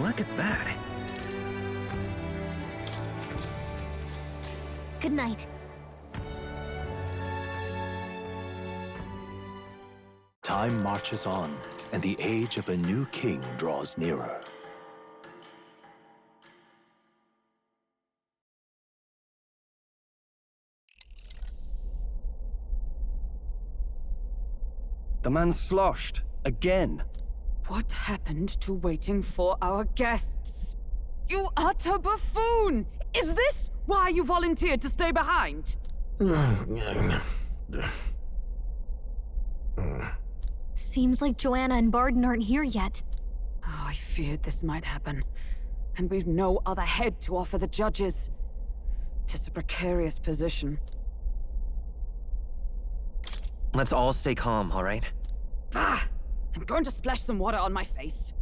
Look at that. Good night. Time marches on, and the age of a new king draws nearer. The man's sloshed. Again. What happened to waiting for our guests? You utter buffoon! Is this why you volunteered to stay behind? Seems like Joanna and Barden aren't here yet. Oh, I feared this might happen. And we've no other head to offer the judges. 'Tis a precarious position. Let's all stay calm, all right? Ah! I'm going to splash some water on my face.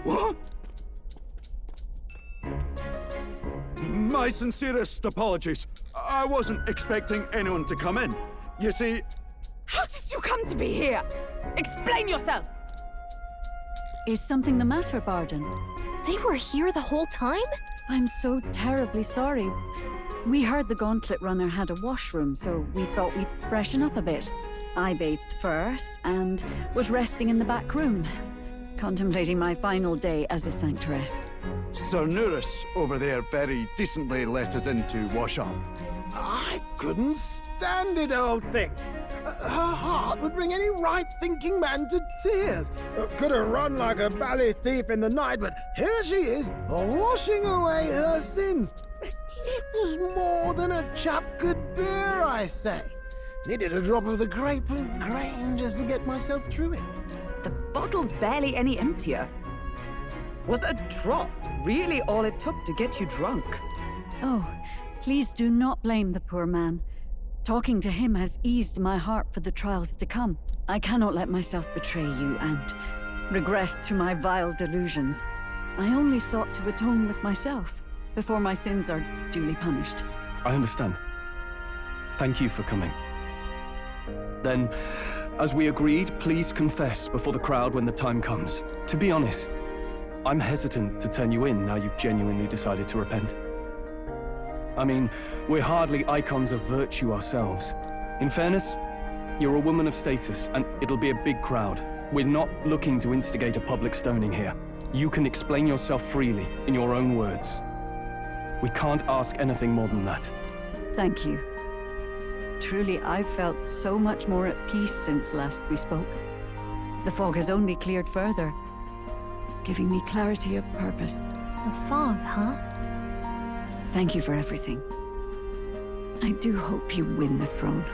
What? My sincerest apologies. I wasn't expecting anyone to come in. You see... How did you come to be here? Explain yourself! Is something the matter, Barden? They were here the whole time? I'm so terribly sorry. We heard the Gauntlet Runner had a washroom, so we thought we'd freshen up a bit. I bathed first and was resting in the back room, contemplating my final day as a sanctoress. Sir Nuris over there very decently let us in to wash up. I couldn't stand it, old thing. Her heart would bring any right-thinking man to tears. Could have run like a bally thief in the night, but here she is, washing away her sins. It was more than a chap could bear, I say. Needed a drop of the grape and grain just to get myself through it. The bottle's barely any emptier. Was a drop really all it took to get you drunk? Oh, please do not blame the poor man. Talking to him has eased my heart for the trials to come. I cannot let myself betray you and regress to my vile delusions. I only sought to atone with myself before my sins are duly punished. I understand. Thank you for coming. Then, as we agreed, please confess before the crowd when the time comes. To be honest, I'm hesitant to turn you in now you've genuinely decided to repent. I mean, we're hardly icons of virtue ourselves. In fairness, you're a woman of status, and it'll be a big crowd. We're not looking to instigate a public stoning here. You can explain yourself freely, in your own words. We can't ask anything more than that. Thank you. Truly, I've felt so much more at peace since last we spoke. The fog has only cleared further, giving me clarity of purpose. The fog, huh? Thank you for everything. I do hope you win the throne.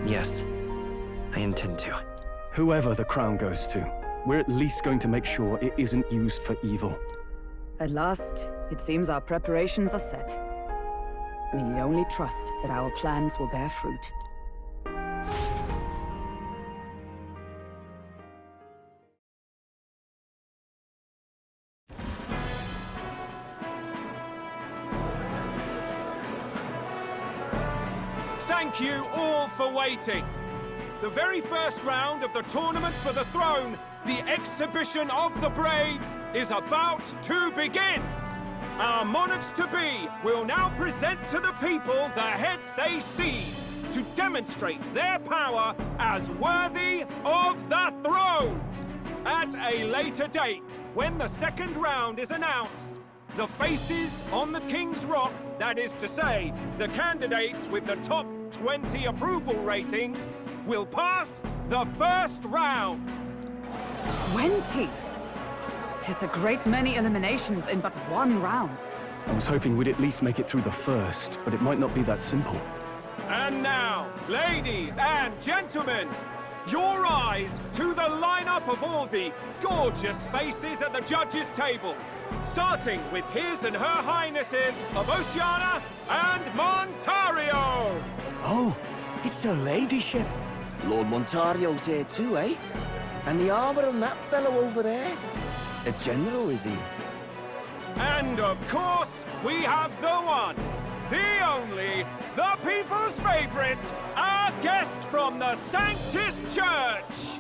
Yes, I intend to. Whoever the crown goes to, we're at least going to make sure it isn't used for evil. At last, it seems our preparations are set. We need only trust that our plans will bear fruit. Thank you all for waiting. The very first round of the tournament for the throne, the exhibition of the brave, is about to begin. Our monarchs-to-be will now present to the people the heads they seized to demonstrate their power as worthy of the throne. At a later date, when the second round is announced, the faces on the King's Rock, that is to say, the candidates with the top 20 approval ratings, will pass the first round. 20? 'Tis a great many eliminations in but one round. I was hoping we'd at least make it through the first, but it might not be that simple. And now, ladies and gentlemen, your eyes to the lineup of all the gorgeous faces at the judges' table, starting with His and Her Highnesses of Oceania and Montario. Oh, it's her ladyship. Lord Montario's here too, eh? And the armour on that fellow over there? A general, is he? And of course, we have the one, the only, the people's favorite, our guest from the Sanctus Church.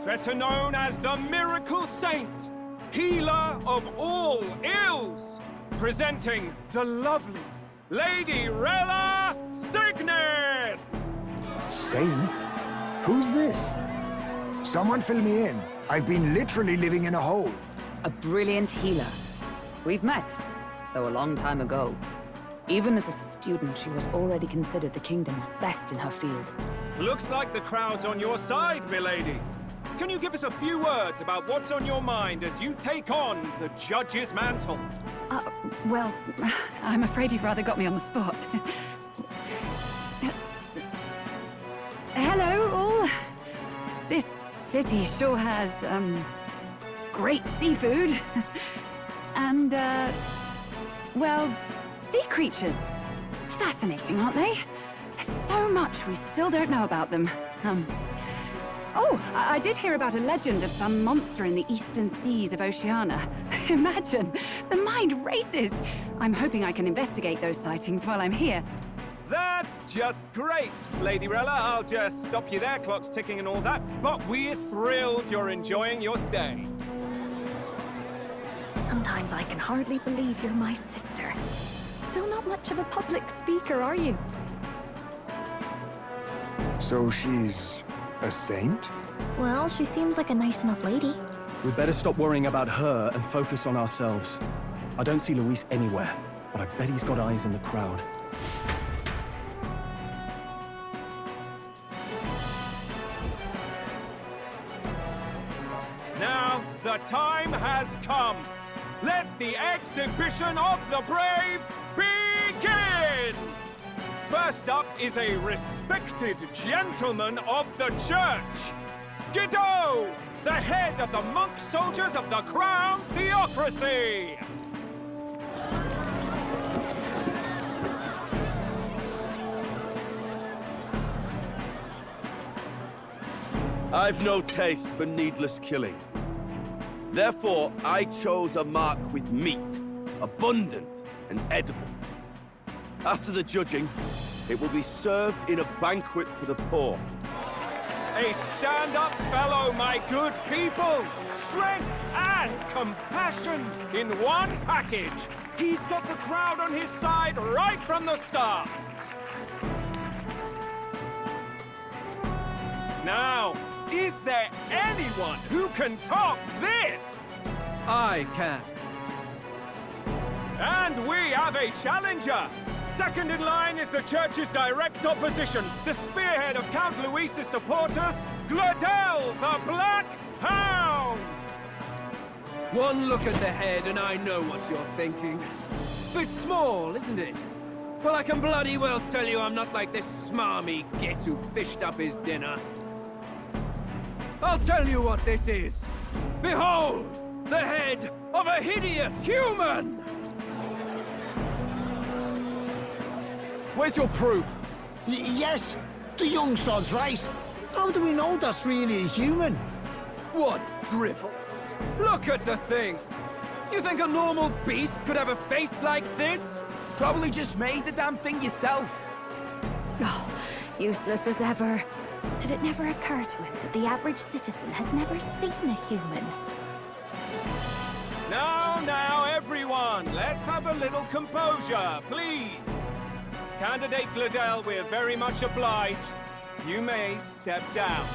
Better known as the Miracle Saint, healer of all ills, presenting the lovely Lady Rella Cygnus! Saint? Who's this? Someone fill me in. I've been literally living in a hole. A brilliant healer. We've met, though a long time ago. Even as a student, she was already considered the kingdom's best in her field. Looks like the crowd's on your side, milady. Can you give us a few words about what's on your mind as you take on the judge's mantle? Well, I'm afraid you've rather got me on the spot. Hello, all. This city sure has, great seafood. And, well, sea creatures. Fascinating, aren't they? There's so much we still don't know about them. Oh, I did hear about a legend of some monster in the eastern seas of Oceania. Imagine, the mind races. I'm hoping I can investigate those sightings while I'm here. That's just great, Lady Rella. I'll just stop you there, clock's ticking and all that. But we're thrilled you're enjoying your stay. Sometimes I can hardly believe you're my sister. Still not much of a public speaker, are you? So she's a saint? Well, she seems like a nice enough lady. We'd better stop worrying about her and focus on ourselves. I don't see Luis anywhere, but I bet he's got eyes in the crowd. Now, the time has come. Let the exhibition of the brave begin! First up is a respected gentleman of the church. Guido, the head of the monk soldiers of the Crown Theocracy. I've no taste for needless killing. Therefore, I chose a mark with meat, abundant and edible. After the judging, it will be served in a banquet for the poor. A stand-up fellow, my good people! Strength and compassion in one package! He's got the crowd on his side right from the start! Now, is there anyone who can top this? I can. And we have a challenger! Second in line is the church's direct opposition, the spearhead of Count Luis's supporters, Gladel the Black Hound! One look at the head and I know what you're thinking. Bit small, isn't it? Well, I can bloody well tell you I'm not like this smarmy git who fished up his dinner. I'll tell you what this is. Behold, the head of a hideous human! Where's your proof? Yes, the young sod's right. How do we know that's really a human? What drivel! Look at the thing! You think a normal beast could have a face like this? Probably just made the damn thing yourself. Oh, useless as ever. Did it never occur to him that the average citizen has never seen a human? Now, everyone, let's have a little composure, please. Candidate Gladel, we're very much obliged. You may step down.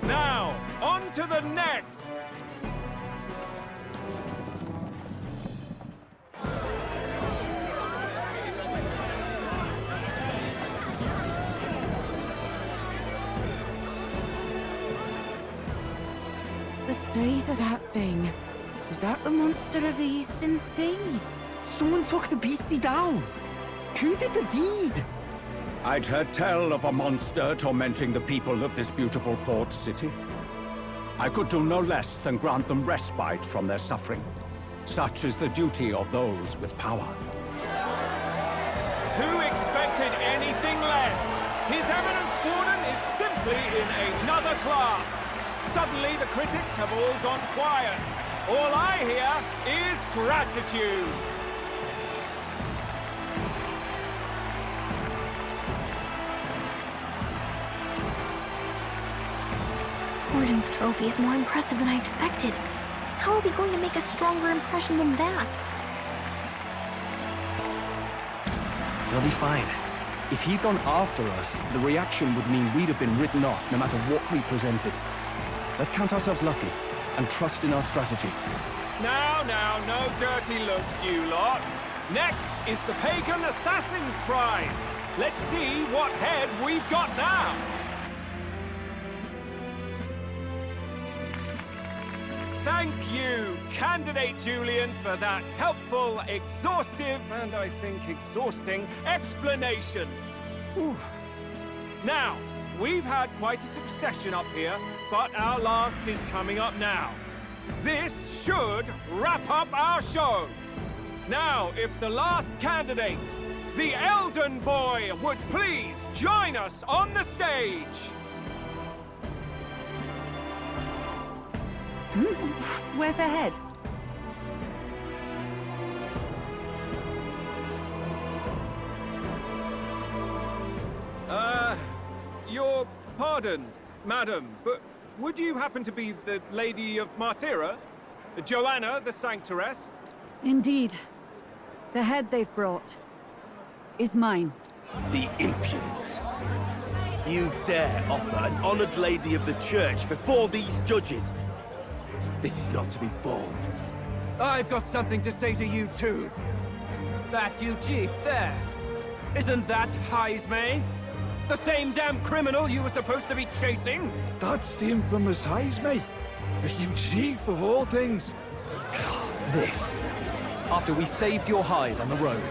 Now, on to the next. The size of that thing. Is that the monster of the Eastern Sea? Someone took the beastie down. Who did the deed? I'd heard tell of a monster tormenting the people of this beautiful port city. I could do no less than grant them respite from their suffering. Such is the duty of those with power. Who expected anything less? His Eminence Borden is simply in another class. Suddenly, the critics have all gone quiet. All I hear is gratitude. Warden's trophy is more impressive than I expected. How are we going to make a stronger impression than that? You'll be fine. If he'd gone after us, the reaction would mean we'd have been written off no matter what we presented. Let's count ourselves lucky and trust in our strategy. Now, no dirty looks, you lot. Next is the Pagan Assassin's Prize. Let's see what head we've got now. Thank you, Candidate Julian, for that helpful, exhaustive, and I think exhausting explanation. Whew. Now, we've had quite a succession up here, but our last is coming up now. This should wrap up our show. Now, if the last candidate, the Elden Boy, would please join us on the stage. Where's their head? Your pardon, madam, but would you happen to be the Lady of Martyra? Joanna, the Sanctoress? Indeed. The head they've brought is mine. The impudence. You dare offer an honored lady of the church before these judges? This is not to be borne. I've got something to say to you too. That you, Chief, there. Isn't that Heismay? The same damn criminal you were supposed to be chasing? That's the infamous Heismay. You chief of all things. This. After we saved your hide on the road.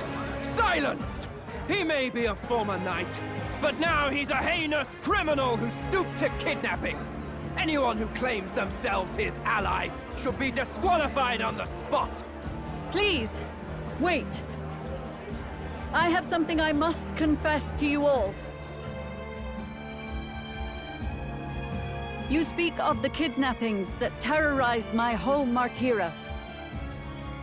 Silence! He may be a former knight, but now he's a heinous criminal who stooped to kidnapping. Anyone who claims themselves his ally should be disqualified on the spot. Please, wait. I have something I must confess to you all. You speak of the kidnappings that terrorized my home, Martyra.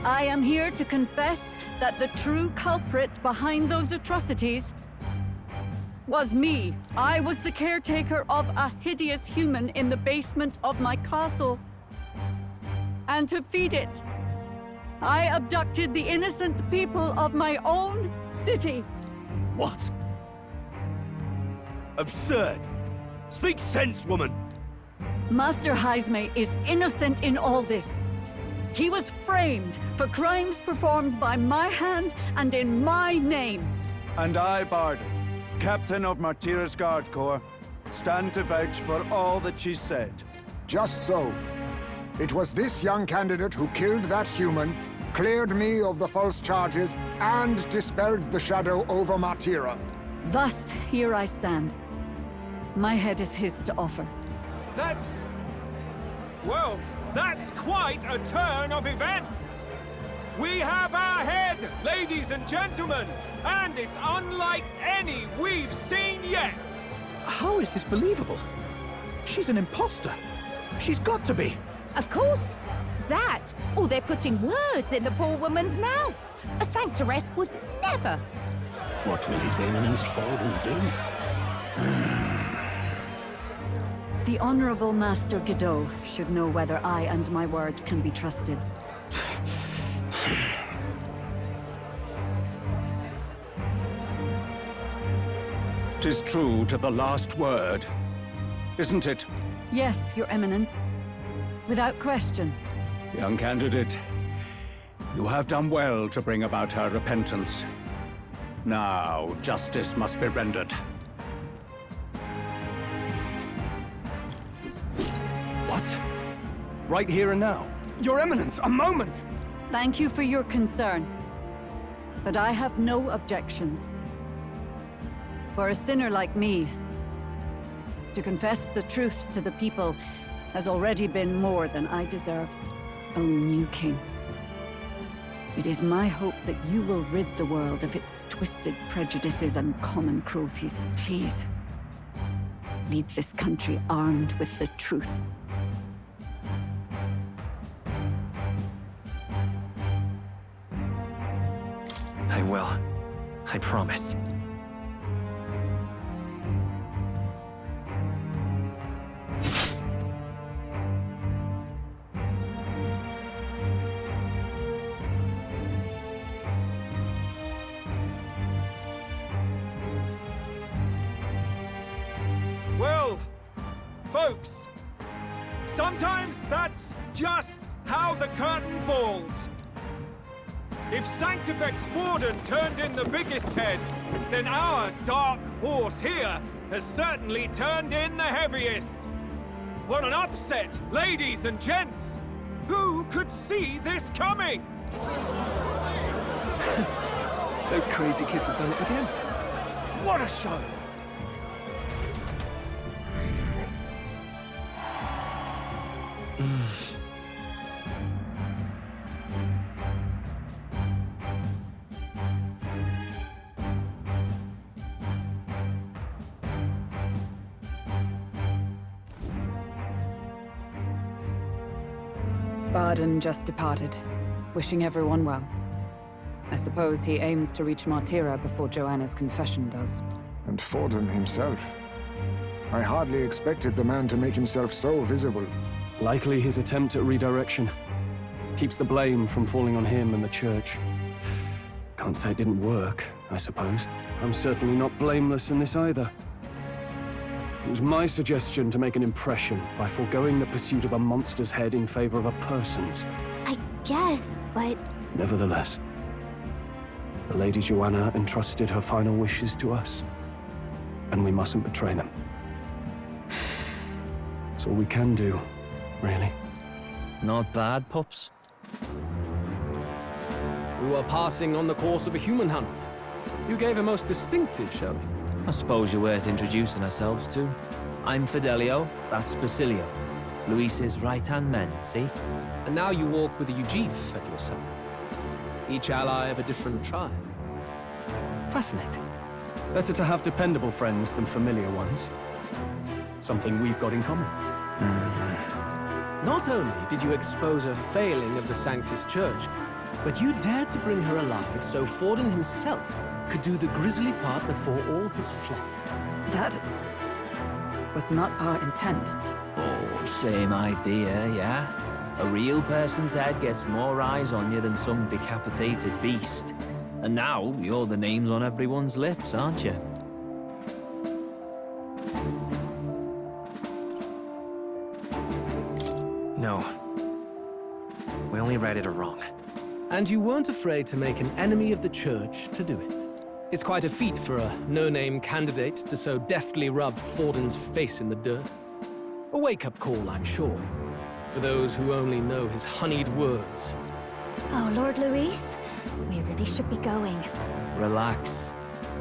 I am here to confess that the true culprit behind those atrocities was me. I was the caretaker of a hideous human in the basement of my castle. And to feed it, I abducted the innocent people of my own city. What? Absurd! Speak sense, woman! Master Heismay is innocent in all this. He was framed for crimes performed by my hand and in my name. And I, Barden, Captain of Martyra's Guard Corps, stand to vouch for all that she said. Just so. It was this young candidate who killed that human, cleared me of the false charges, and dispelled the shadow over Martyra. Thus, here I stand. My head is his to offer. Well, that's quite a turn of events. We have our head, ladies and gentlemen, and it's unlike any we've seen yet. How is this believable? She's an imposter. She's got to be. Of course. That, or they're putting words in the poor woman's mouth. A Sanctoress would never. What will His Eminence Falden do? The Honorable Master Godot should know whether I and my words can be trusted. 'Tis true to the last word, isn't it? Yes, Your Eminence. Without question. Young candidate, you have done well to bring about her repentance. Now, justice must be rendered. What? Right here and now? Your Eminence, a moment! Thank you for your concern. But I have no objections. For a sinner like me, to confess the truth to the people has already been more than I deserve. O new king, it is my hope that you will rid the world of its twisted prejudices and common cruelties. Please, lead this country armed with the truth. I will. I promise. Well, folks, sometimes that's just how the curtain falls. If Sanctifex Forden turned in the biggest head, then our dark horse here has certainly turned in the heaviest. What an upset, ladies and gents! Who could see this coming? Those crazy kids have done it again. What a show! Barden just departed, wishing everyone well. I suppose he aims to reach Martira before Joanna's confession does. And Forden himself. I hardly expected the man to make himself so visible. Likely his attempt at redirection. Keeps the blame from falling on him and the church. Can't say it didn't work, I suppose. I'm certainly not blameless in this either. It was my suggestion to make an impression by foregoing the pursuit of a monster's head in favor of a person's. I guess, but... Nevertheless, the Lady Joanna entrusted her final wishes to us, and we mustn't betray them. It's all we can do, really. Not bad, pups. We were passing on the course of a human hunt. You gave a most distinctive showing. I suppose you're worth introducing ourselves to. I'm Fidelio, that's Basilio. Luis's right-hand men, see? And now you walk with a Ujif at your side. Each ally of a different tribe. Fascinating. Better to have dependable friends than familiar ones. Something we've got in common. Not only did you expose a failing of the Sanctus Church, but you dared to bring her alive so Forden himself could do the grisly part before all his flock. That was not our intent. Oh, same idea, yeah? A real person's head gets more eyes on you than some decapitated beast. And now, you're the names on everyone's lips, aren't you? No. We only read it wrong. And you weren't afraid to make an enemy of the Church to do it. It's quite a feat for a no-name candidate to so deftly rub Forden's face in the dirt. A wake-up call, I'm sure, for those who only know his honeyed words. Oh, Lord Luis, we really should be going. Relax.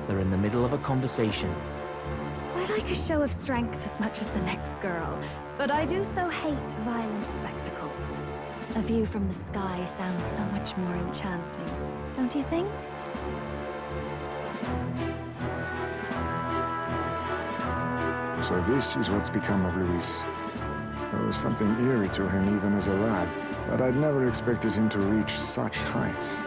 They're in the middle of a conversation. I like a show of strength as much as the next girl, but I do so hate violent spectacles. A view from the sky sounds so much more enchanting, don't you think? So this is what's become of Luis. There was something eerie to him even as a lad, but I'd never expected him to reach such heights.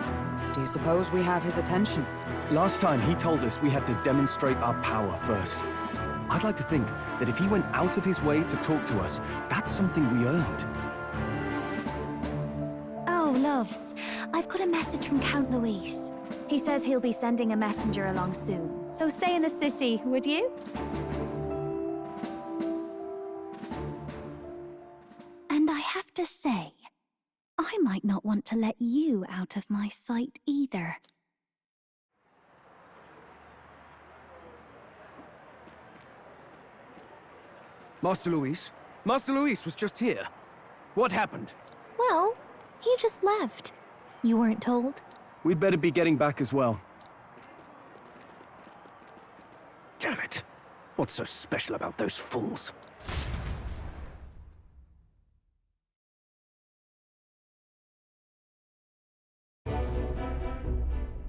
Do you suppose we have his attention? Last time he told us we had to demonstrate our power first. I'd like to think that if he went out of his way to talk to us, that's something we earned. Oh, loves, I've got a message from Count Luis. He says he'll be sending a messenger along soon, so stay in the city, would you? And I have to say, I might not want to let you out of my sight either. Master Luis? Master Luis was just here. What happened? Well, he just left. You weren't told? We'd better be getting back as well. Damn it. What's so special about those fools?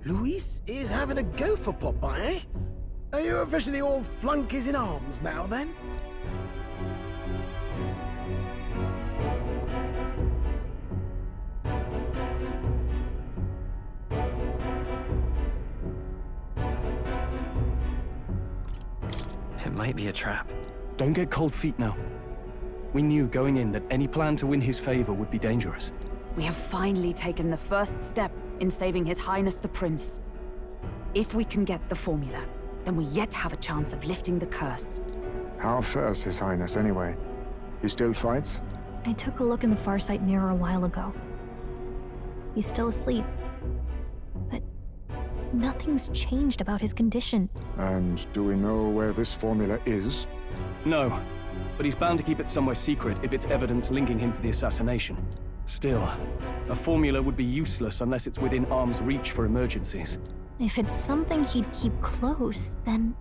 Luis is having a go for Popeye, eh? Are you officially all flunkies in arms now, then? might be a trap. Don't get cold feet now. We knew going in that any plan to win his favor would be dangerous. We have finally taken the first step in saving His Highness the Prince. If we can get the formula, then we yet have a chance of lifting the curse. How fares His Highness, anyway? He still fights? I took a look in the Farsight mirror a while ago. He's still asleep. But nothing's changed about his condition. And do we know where this formula is? No, but he's bound to keep it somewhere secret if it's evidence linking him to the assassination. Still, a formula would be useless unless it's within arm's reach for emergencies. If it's something he'd keep close, then...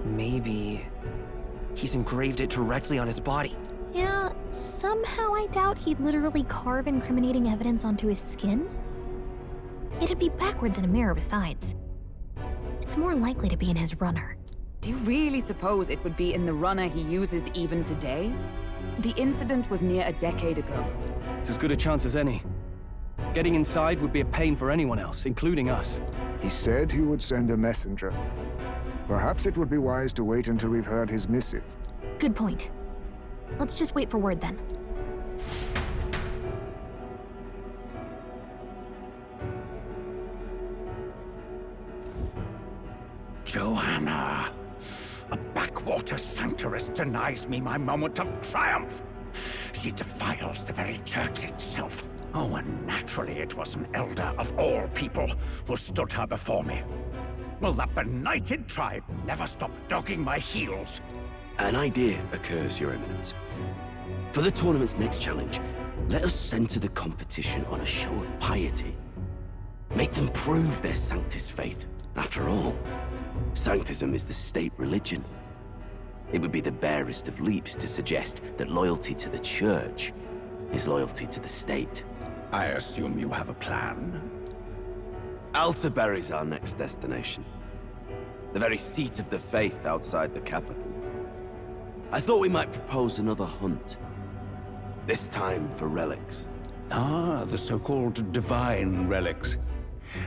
Maybe he's engraved it directly on his body. Yeah, somehow I doubt he'd literally carve incriminating evidence onto his skin. It'd be backwards in a mirror besides. It's more likely to be in his runner. Do you really suppose it would be in the runner he uses even today? The incident was near a decade ago. It's as good a chance as any. Getting inside would be a pain for anyone else, including us. He said he would send a messenger. Perhaps it would be wise to wait until we've heard his missive. Good point. Let's just wait for word then. Joanna! A backwater sanctuarist denies me my moment of triumph! She defiles the very church itself. Oh, and naturally it was an elder of all people who stood her before me. Will that benighted tribe never stop dogging my heels? An idea occurs, Your Eminence. For the tournament's next challenge, let us center the competition on a show of piety. Make them prove their Sanctus faith. After all, Sanctism is the state religion. It would be the barest of leaps to suggest that loyalty to the Church is loyalty to the state. I assume you have a plan? Altaberry's our next destination. The very seat of the faith outside the capital. I thought we might propose another hunt. This time for relics. Ah, the so-called divine relics.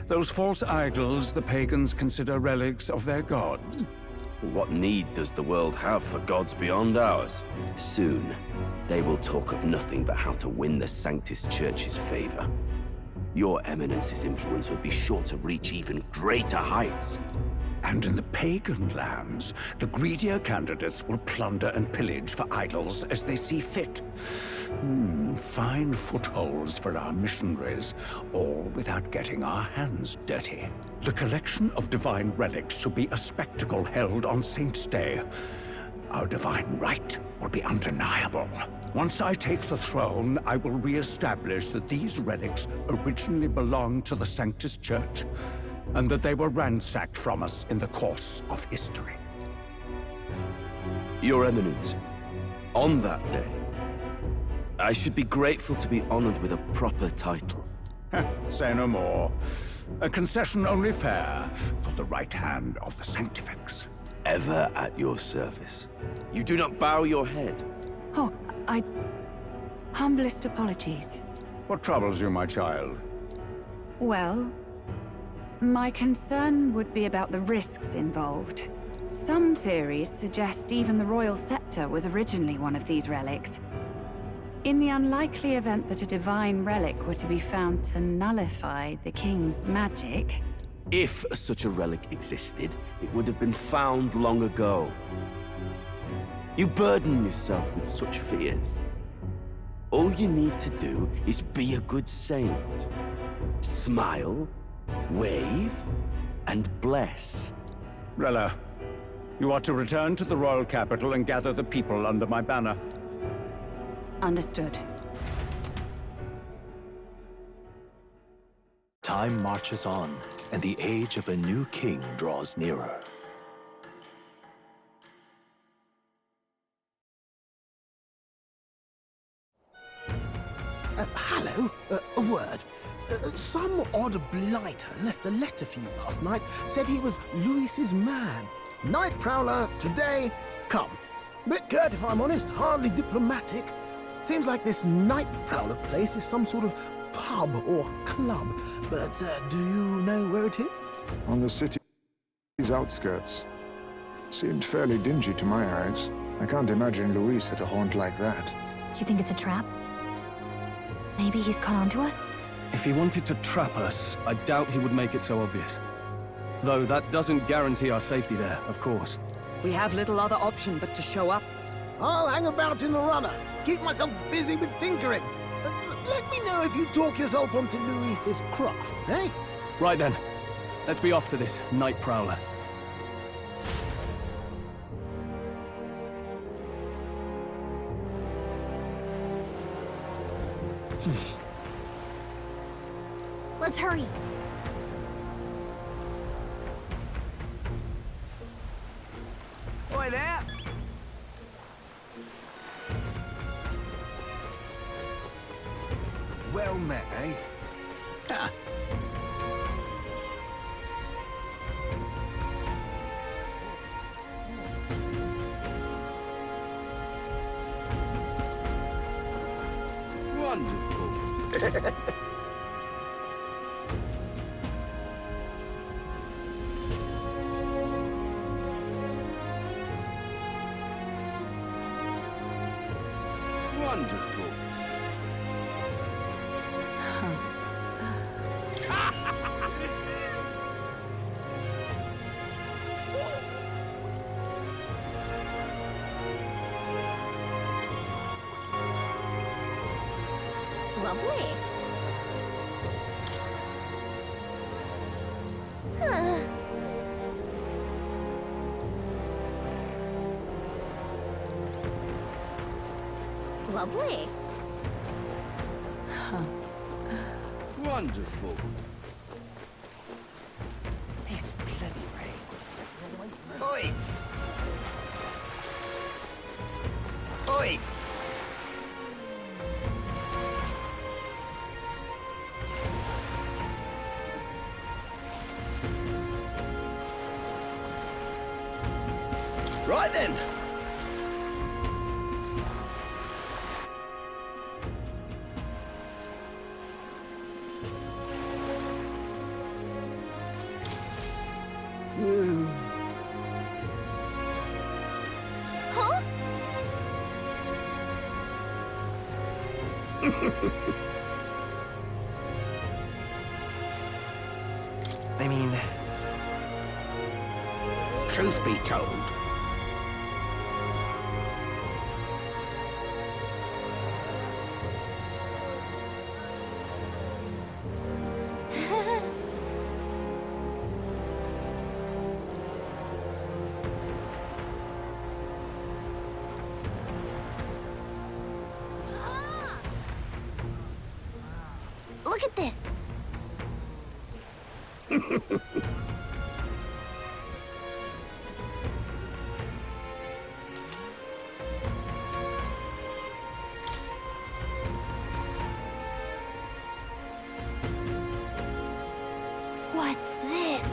Those false idols the pagans consider relics of their gods. What need does the world have for gods beyond ours? Soon, they will talk of nothing but how to win the Sanctus Church's favor. Your Eminence's influence would be sure to reach even greater heights. And in the pagan lands, the greedier candidates will plunder and pillage for idols as they see fit. Fine footholds for our missionaries, all without getting our hands dirty. The collection of divine relics should be a spectacle held on Saint's Day. Our divine right will be undeniable. Once I take the throne, I will re-establish that these relics originally belonged to the Sanctus Church, and that they were ransacked from us in the course of history. Your Eminence, on that day, I should be grateful to be honored with a proper title. Say no more. A concession only fair for the right hand of the Sanctifex. Ever at your service. You do not bow your head. Oh, humblest apologies. What troubles you, my child? Well, my concern would be about the risks involved. Some theories suggest even the royal scepter was originally one of these relics. In the unlikely event that a divine relic were to be found to nullify the king's magic... If such a relic existed, it would have been found long ago. You burden yourself with such fears. All you need to do is be a good saint. Smile, wave, and bless. Rella, you are to return to the royal capital and gather the people under my banner. Understood. Time marches on, and the age of a new king draws nearer. Hello? A word. Some odd blighter left a letter for you last night. Said he was Louis's man. Nightprowler, today, come. Bit curt, if I'm honest. Hardly diplomatic. Seems like this Nightprowler place is some sort of pub or club. But do you know where it is? On the city's outskirts. Seemed fairly dingy to my eyes. I can't imagine Luis at a haunt like that. You think it's a trap? Maybe he's caught on to us? If he wanted to trap us, I doubt he would make it so obvious. Though that doesn't guarantee our safety there, of course. We have little other option but to show up. I'll hang about in the runner. Keep myself busy with tinkering. Let me know if you talk yourself onto Luis's craft, eh? Right then. Let's be off to this Nightprowler. Let's hurry. Oi there! Well met, eh? Ah. Wonderful. Wonderful. Lovely. Lovely. Wonderful. This bloody rain. Oi! Oi! Right then. Huh? I mean... Truth be told, Look at this. What's this?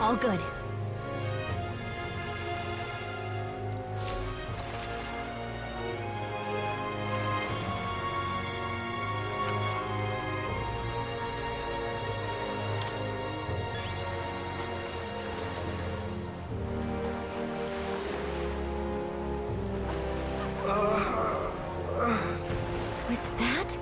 All good. Was that?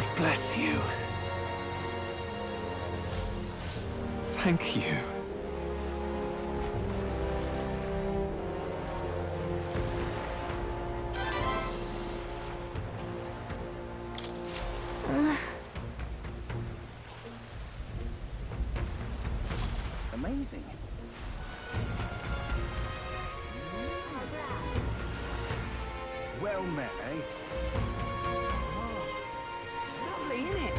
God bless you. Thank you. Amazing. Well met, eh? Lovely, innit?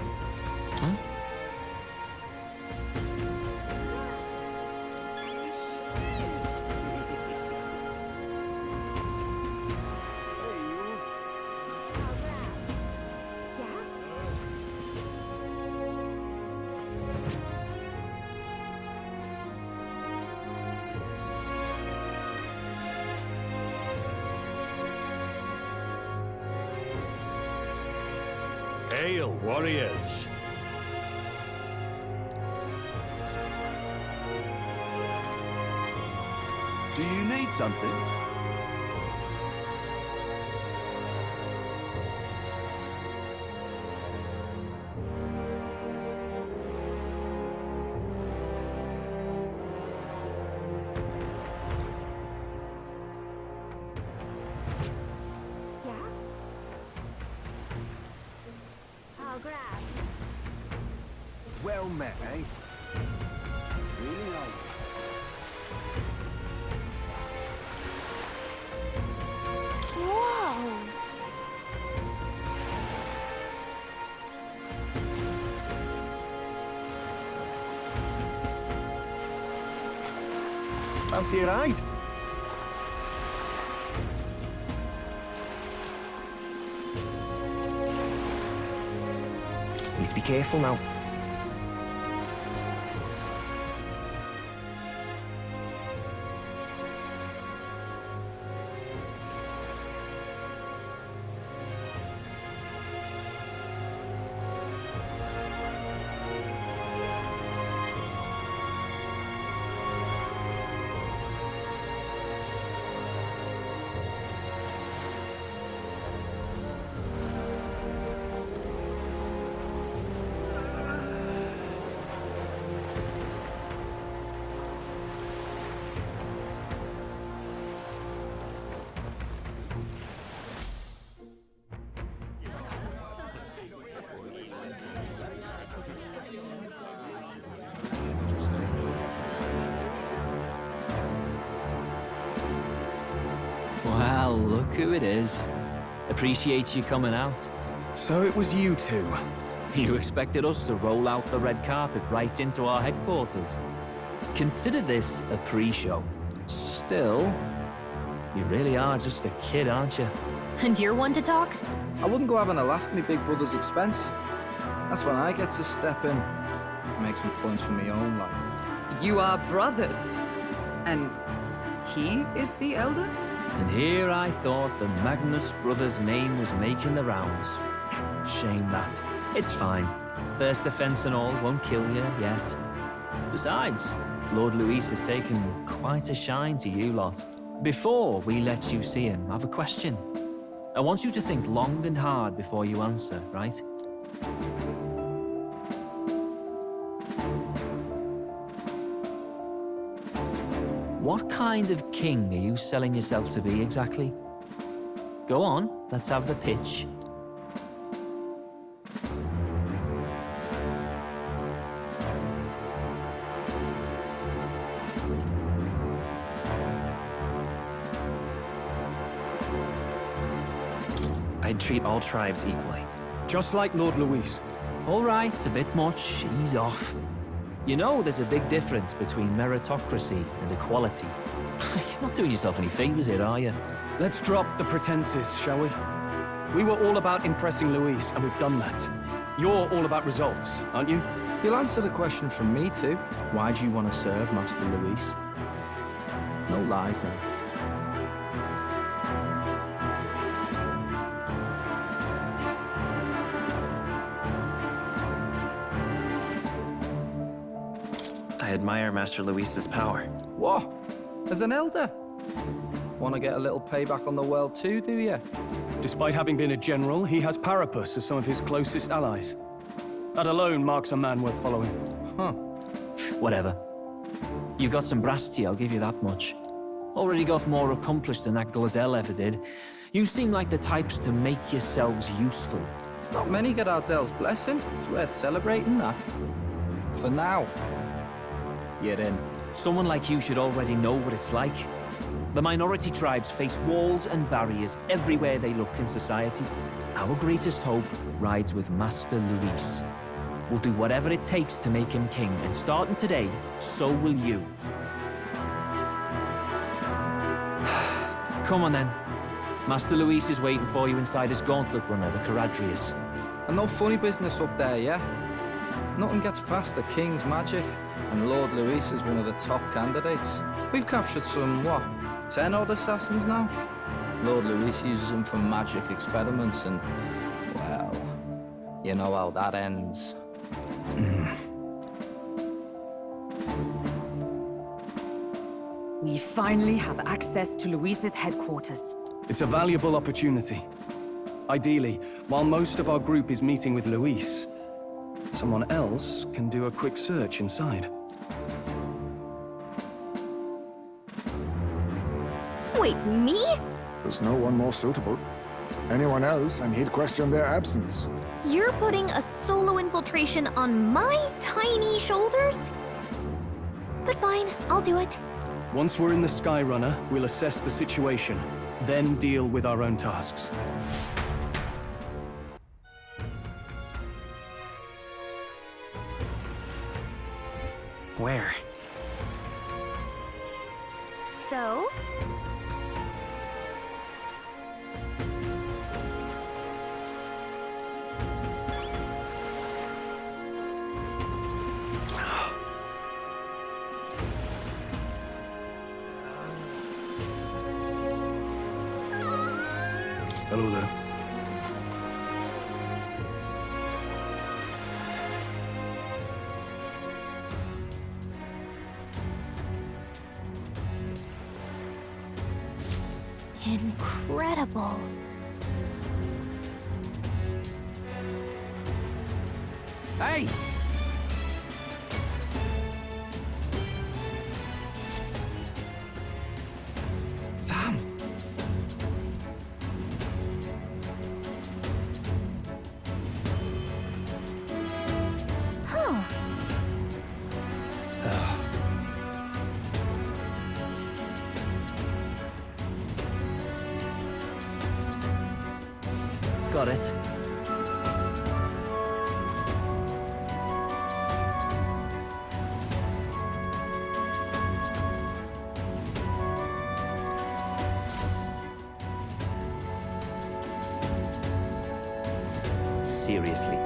Hail, warriors! Do you need something? Well met, eh? Really like it. Whoa! Fancy a ride? Please be careful now. Well, look who it is. Appreciate you coming out. So it was you two. You expected us to roll out the red carpet right into our headquarters. Consider this a pre-show. Still, you really are just a kid, aren't you? And you're one to talk? I wouldn't go having a laugh at me big brother's expense. That's when I get to step in, make some points for my own life. You are brothers. And he is the elder? And here I thought the Magnus brothers' name was making the rounds. Shame that. It's fine. First offense and all won't kill you yet. Besides, Lord Luis has taken quite a shine to you lot. Before we let you see him, I have a question. I want you to think long and hard before you answer, right? What kind of king are you selling yourself to be exactly? Go on, let's have the pitch. I'd treat all tribes equally. Just like Lord Luis. All right, a bit much. Ease off. You know there's a big difference between meritocracy and equality. You're not doing yourself any favors here, are you? Let's drop the pretenses, shall we? We were all about impressing Luis, and we've done that. You're all about results, aren't you? You'll answer the question from me too. Why do you want to serve Master Luis? No lies now. I admire Master Luis's power. What? As an elder? Want to get a little payback on the world too, do you? Despite having been a general, he has Parapus as some of his closest allies. That alone marks a man worth following. Huh. Whatever. You got some brass tea, I'll give you that much. Already got more accomplished than that Gladel ever did. You seem like the types to make yourselves useful. Not many get Ardel's blessing. It's worth celebrating that. For now. You're in. Someone like you should already know what it's like. The minority tribes face walls and barriers everywhere they look in society. Our greatest hope rides with Master Luis. We'll do whatever it takes to make him king, and starting today, so will you. Come on then. Master Luis is waiting for you inside his gauntlet runner, the Caradrius. And no funny business up there, yeah? Nothing gets past the King's magic, and Lord Luis is one of the top candidates. We've captured some, what, 10 odd assassins now? Lord Luis uses them for magic experiments, and, well, you know how that ends. We finally have access to Luis's headquarters. It's a valuable opportunity. Ideally, while most of our group is meeting with Luis, someone else can do a quick search inside. Wait, me? There's no one more suitable. Anyone else, and he'd question their absence. You're putting a solo infiltration on my tiny shoulders? But fine, I'll do it. Once we're in the Skyrunner, we'll assess the situation, then deal with our own tasks. Where? So? Hello there. Incredible. Hey! Sam! Huh. Got it. Seriously.